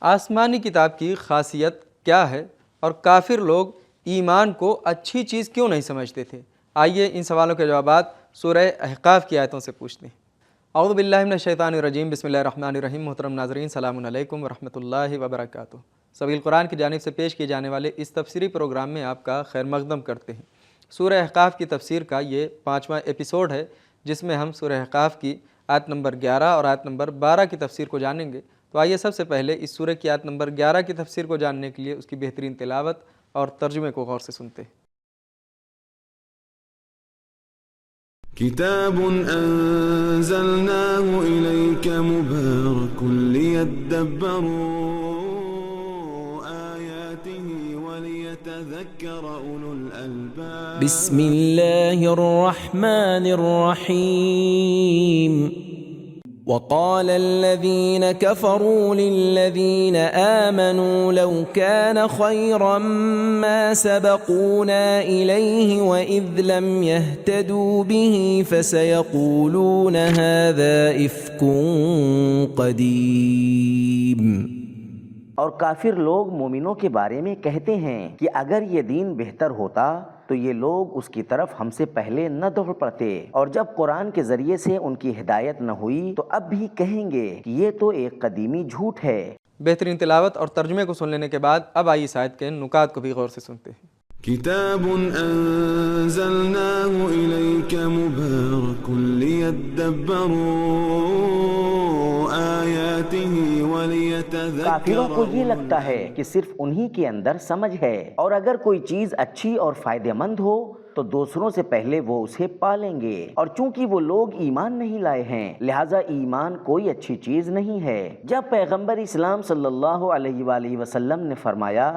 آسمانی کتاب کی خاصیت کیا ہے اور کافر لوگ ایمان کو اچھی چیز کیوں نہیں سمجھتے تھے؟ آئیے ان سوالوں کے جوابات سورہ احقاف کی آیتوں سے پوچھتے ہیں۔ اعوذ باللہ من الشیطان الرجیم، بسم اللہ الرحمن الرحیم۔ محترم ناظرین، السلام علیکم ورحمۃ اللہ وبرکاتہ۔ سبیل قرآن کی جانب سے پیش کیے جانے والے اس تفسیری پروگرام میں آپ کا خیر مقدم کرتے ہیں۔ سورہ احقاف کی تفسیر کا یہ 5واں ایپیسوڈ ہے، جس میں ہم سورہ احقاف کی آیت نمبر 11 اور آیت نمبر 12 کی تفسیر کو جانیں گے۔ تو آئیے سب سے پہلے اس سورہ کی آیت نمبر 11 کی تفسیر کو جاننے کے لیے اس کی بہترین تلاوت اور ترجمے کو غور سے سنتے ہیں۔ کتاب انزلناه الیک مبارک لیدبروا آیاته ولیتذکر اولو الالباب۔ بسم اللہ الرحمن الرحیم۔ وقال الذين كفروا للذين آمنوا لو كان خيرا ما سبقونا إليه وإذ لم يهتدوا به فسيقولون هذا إفك قديم۔ اور کافر لوگ مومنوں کے بارے میں کہتے ہیں کہ اگر یہ دین بہتر ہوتا تو یہ لوگ اس کی طرف ہم سے پہلے نہ دوڑ پڑتے، اور جب قرآن کے ذریعے سے ان کی ہدایت نہ ہوئی تو اب بھی کہیں گے کہ یہ تو ایک قدیمی جھوٹ ہے۔ بہترین تلاوت اور ترجمے کو سن لینے کے بعد اب آئیے اس آیت کے نکات کو بھی غور سے سنتے ہیں۔ کتاب انزلناه الیک مبارک لیدبروا آیاته ولیتذکر۔ کافروں کو یہ لگتا ہے کہ صرف انہی کے اندر سمجھ ہے، اور اگر کوئی چیز اچھی اور فائدہ مند ہو تو دوسروں سے پہلے وہ اسے پالیں گے، اور چونکہ وہ لوگ ایمان نہیں لائے ہیں لہٰذا ایمان کوئی اچھی چیز نہیں ہے۔ جب پیغمبر اسلام صلی اللہ علیہ وآلہ وسلم نے فرمایا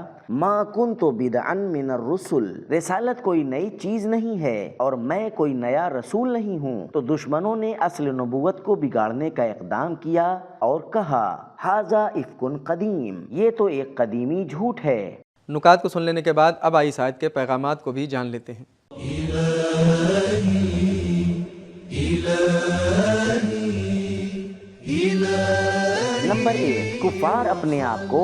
ما کنت بدعا من الرسل، رسالت کوئی نئی چیز نہیں ہے اور میں کوئی نیا رسول نہیں ہوں، تو دشمنوں نے اصل نبوت کو بگاڑنے کا اقدام کیا اور کہا ھذا افک قدیم، یہ تو ایک قدیمی جھوٹ ہے۔ نکات کو سن لینے کے بعد اب آئیے اس آیت کے پیغامات کو بھی جان لیتے ہیں۔ نمبر 1، کفار اپنے آپ کو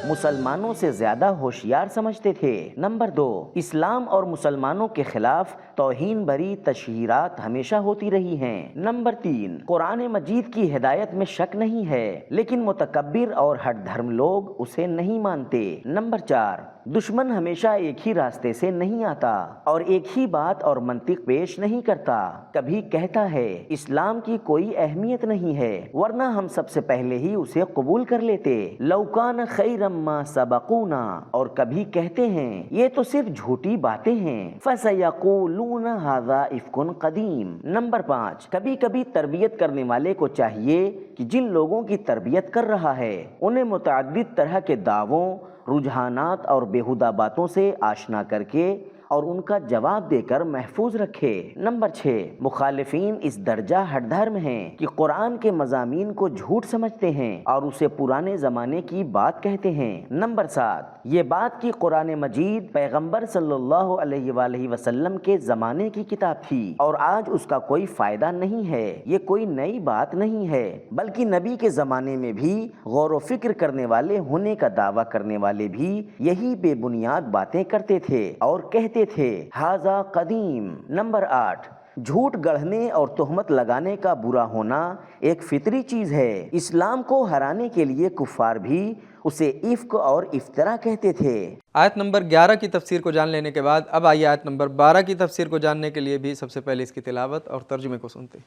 مسلمانوں سے زیادہ ہوشیار سمجھتے تھے۔ نمبر 2، اسلام اور مسلمانوں کے خلاف توہین بھری تشہیرات ہمیشہ ہوتی رہی ہیں۔ نمبر 3، قرآن مجید کی ہدایت میں شک نہیں ہے لیکن متکبر اور ہٹ دھرم لوگ اسے نہیں مانتے۔ نمبر 4، دشمن ہمیشہ ایک ہی راستے سے نہیں آتا اور ایک ہی بات اور منطق پیش نہیں کرتا، کبھی کہتا ہے اسلام کی کوئی اہمیت نہیں ہے ورنہ ہم سب سے پہلے ہی اسے قبول کر لیتے، لو کان خیرا ما سبقونا، اور کبھی کہتے ہیں یہ تو صرف جھوٹی باتیں ہیں، فسیقولون ھذا افک قدیم۔ نمبر 5، کبھی کبھی تربیت کرنے والے کو چاہیے کہ جن لوگوں کی تربیت کر رہا ہے انہیں متعدد طرح کے دعووں، رجحانات اور بیہودہ باتوں سے آشنا کر کے اور ان کا جواب دے کر محفوظ رکھے۔ نمبر 6، مخالفین اس درجہ ہٹ دھرم ہیں کہ قرآن کے مضامین کو جھوٹ سمجھتے ہیں اور اسے پرانے زمانے کی بات کہتے ہیں۔ نمبر 7، یہ بات کہ قرآن مجید پیغمبر صلی اللہ علیہ وآلہ وسلم کے زمانے کی کتاب تھی اور آج اس کا کوئی فائدہ نہیں ہے، یہ کوئی نئی بات نہیں ہے، بلکہ نبی کے زمانے میں بھی غور و فکر کرنے والے ہونے کا دعویٰ کرنے والے بھی یہی بے بنیاد باتیں کرتے تھے اور کہتے تھے ھذا قدیم۔ نمبر 8، جھوٹ گڑھنے اور تہمت لگانے کا برا ہونا ایک فطری چیز ہے، اسلام کو ہرانے کے لیے کفار بھی اسے افک اور افطرا کہتے تھے۔ آیت نمبر 11 کی تفسیر کو جان لینے کے بعد اب آئیے آیت نمبر 12 کی تفسیر کو جاننے کے لیے بھی سب سے پہلے اس کی تلاوت اور ترجمے کو سنتے ہیں۔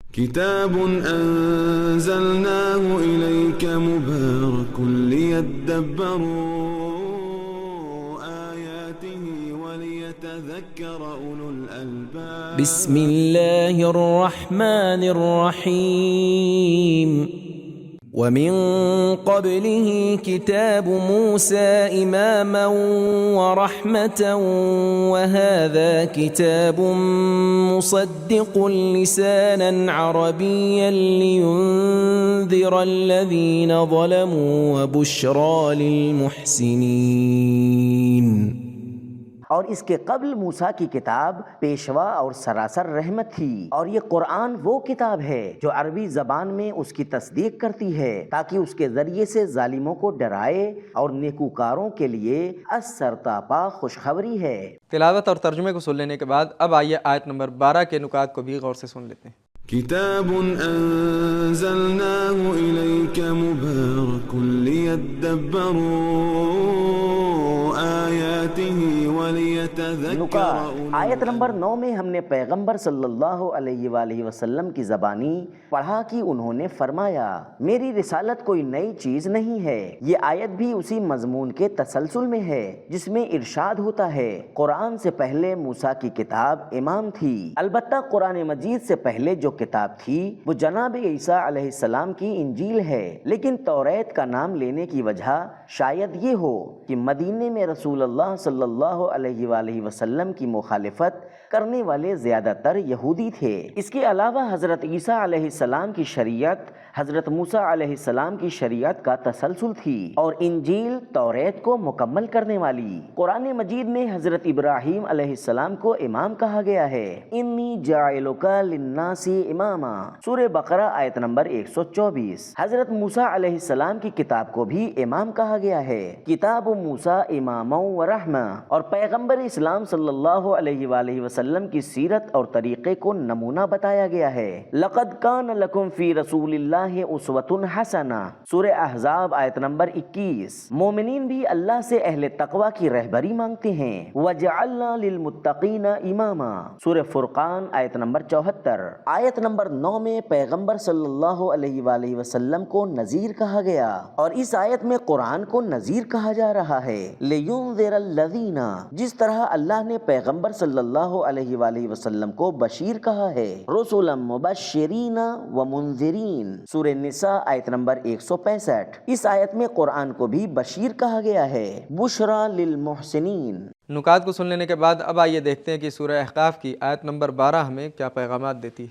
کتاب انزلناه الیک مبارک لیدبروا آیاته ولیتذکر اولو الالباب۔ بسم اللہ الرحمن الرحیم۔ ومن قبله كتاب موسى إماما ورحمة وهذا كتاب مصدق لسانا عربيا لينذر الذين ظلموا وبشرى للمحسنين۔ اور اس کے قبل موسیٰ کی کتاب پیشوا اور سراسر رحمت تھی، اور یہ قرآن وہ کتاب ہے جو عربی زبان میں اس کی تصدیق کرتی ہے تاکہ اس کے ذریعے سے ظالموں کو ڈرائے اور نیکوکاروں کے لیے سرتاپا خوشخبری ہے۔ تلاوت اور ترجمے کو سن لینے کے بعد اب آئیے آیت نمبر 12 کے نکات کو بھی غور سے سن لیتے ہیں۔ كتاب أنزلناه إليك مبارك ليدبروا آياته وليتذكر نکات آیت نمبر 9 میں ہم نے پیغمبر صلی اللہ علیہ وآلہ وسلم کی زبانی پڑھا کہ انہوں نے فرمایا میری رسالت کوئی نئی چیز نہیں ہے۔ یہ آیت بھی اسی مضمون کے تسلسل میں ہے جس میں ارشاد ہوتا ہے قرآن سے پہلے موسیٰ کی کتاب امام تھی، البتہ قرآن مجید سے پہلے جو کتاب تھی وہ جناب عیسیٰ علیہ السلام کی انجیل ہے، لیکن توریت کا نام لینے کی وجہ شاید یہ ہو کہ مدینے میں رسول اللہ صلی اللہ علیہ وآلہ وسلم کی مخالفت کرنے والے زیادہ تر یہودی تھے۔ اس کے علاوہ حضرت عیسیٰ علیہ السلام کی شریعت حضرت موسیٰ علیہ السلام کی شریعت کا تسلسل تھی اور انجیل توریت کو مکمل کرنے والی۔ قرآن مجید میں حضرت ابراہیم علیہ السلام کو امام کہا گیا ہے، انی جاعلک للناس اماما، سورہ بقرہ آیت نمبر 124۔ حضرت موسیٰ علیہ السلام کی کتاب کو بھی امام کہا گیا ہے، کتاب موسیٰ اماما و رحمہ، اور پیغمبر اسلام صلی اللہ علیہ وآلہ وسلم کی سیرت اور طریقے کو نمونہ بتایا گیا ہے۔ لقد کان لکم فی رسول اللہ اسوۃ حسنہ، سورہ احزاب آیت نمبر 21۔ مومنین بھی اللہ سے اہل تقوی کی رہبری مانگتے ہیں۔ وجعلنا للمتقین اماما، سورہ فرقان آیت نمبر 74۔ آیت نمبر 9 میں پیغمبر صلی اللہ علیہ وآلہ وسلم کو نذیر کہا گیا، اور اس آیت میں قرآن کو نذیر کہا جا رہا ہے، لینذر الذین، جس طرح اللہ نے پیغمبر صلی اللہ علیہ وآلہ وسلم کو بشیر کہا ہے، رسلا مبشرین و منذرین، سورہ نساء آیت نمبر 165۔ اس آیت میں قرآن کو بھی بشیر کہا گیا ہے، بشرا للمحسنین۔ نکات کو سن لینے کے بعد اب آئیے دیکھتے ہیں کہ سورہ احقاف کی آیت نمبر 12 ہمیں کیا پیغامات دیتی ہے۔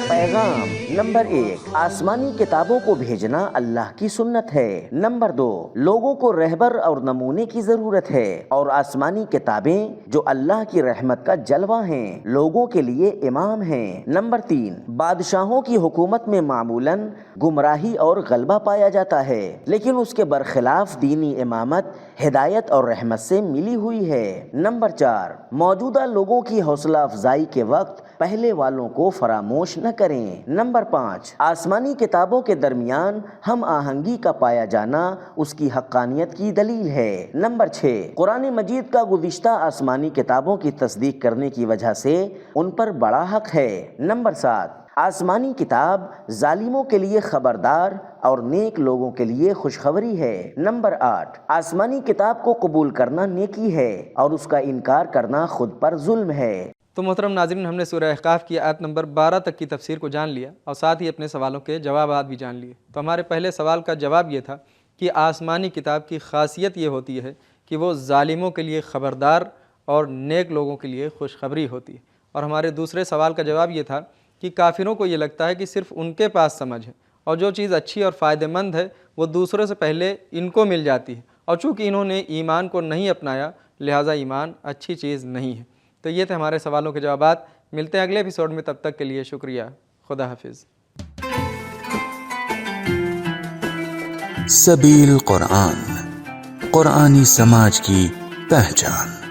پیغام نمبر 1، آسمانی کتابوں کو بھیجنا اللہ کی سنت ہے۔ نمبر 2، لوگوں کو رہبر اور نمونے کی ضرورت ہے، اور آسمانی کتابیں جو اللہ کی رحمت کا جلوہ ہیں لوگوں کے لیے امام ہیں۔ نمبر 3، بادشاہوں کی حکومت میں معمولاً گمراہی اور غلبہ پایا جاتا ہے، لیکن اس کے برخلاف دینی امامت ہدایت اور رحمت سے ملی ہوئی ہے۔ نمبر 4، موجودہ لوگوں کی حوصلہ افزائی کے وقت پہلے والوں کو فراموش نہ کریں۔ نمبر 5، آسمانی کتابوں کے درمیان ہم آہنگی کا پایا جانا اس کی حقانیت کی دلیل ہے۔ نمبر 6، قرآن مجید کا گزشتہ آسمانی کتابوں کی تصدیق کرنے کی وجہ سے ان پر بڑا حق ہے۔ نمبر 7، آسمانی کتاب ظالموں کے لیے خبردار اور نیک لوگوں کے لیے خوشخبری ہے۔ نمبر 8، آسمانی کتاب کو قبول کرنا نیکی ہے اور اس کا انکار کرنا خود پر ظلم ہے۔ تو محترم ناظرین، ہم نے سورہ احقاف کی آیت نمبر 12 تک کی تفسیر کو جان لیا اور ساتھ ہی اپنے سوالوں کے جوابات بھی جان لیے۔ تو ہمارے پہلے سوال کا جواب یہ تھا کہ آسمانی کتاب کی خاصیت یہ ہوتی ہے کہ وہ ظالموں کے لیے خبردار اور نیک لوگوں کے لیے خوشخبری ہوتی ہے، اور ہمارے دوسرے سوال کا جواب یہ تھا کہ کافروں کو یہ لگتا ہے کہ صرف ان کے پاس سمجھ ہے اور جو چیز اچھی اور فائدہ مند ہے وہ دوسروں سے پہلے ان کو مل جاتی ہے، اور چونکہ انہوں نے ایمان کو نہیں اپنایا لہٰذا ایمان اچھی چیز نہیں ہے۔ تو یہ تھے ہمارے سوالوں کے جوابات۔ ملتے ہیں اگلے ایپیسوڈ میں، تب تک کے لیے شکریہ، خدا حافظ۔ سبیل قرآن، قرآنی سماج کی پہچان۔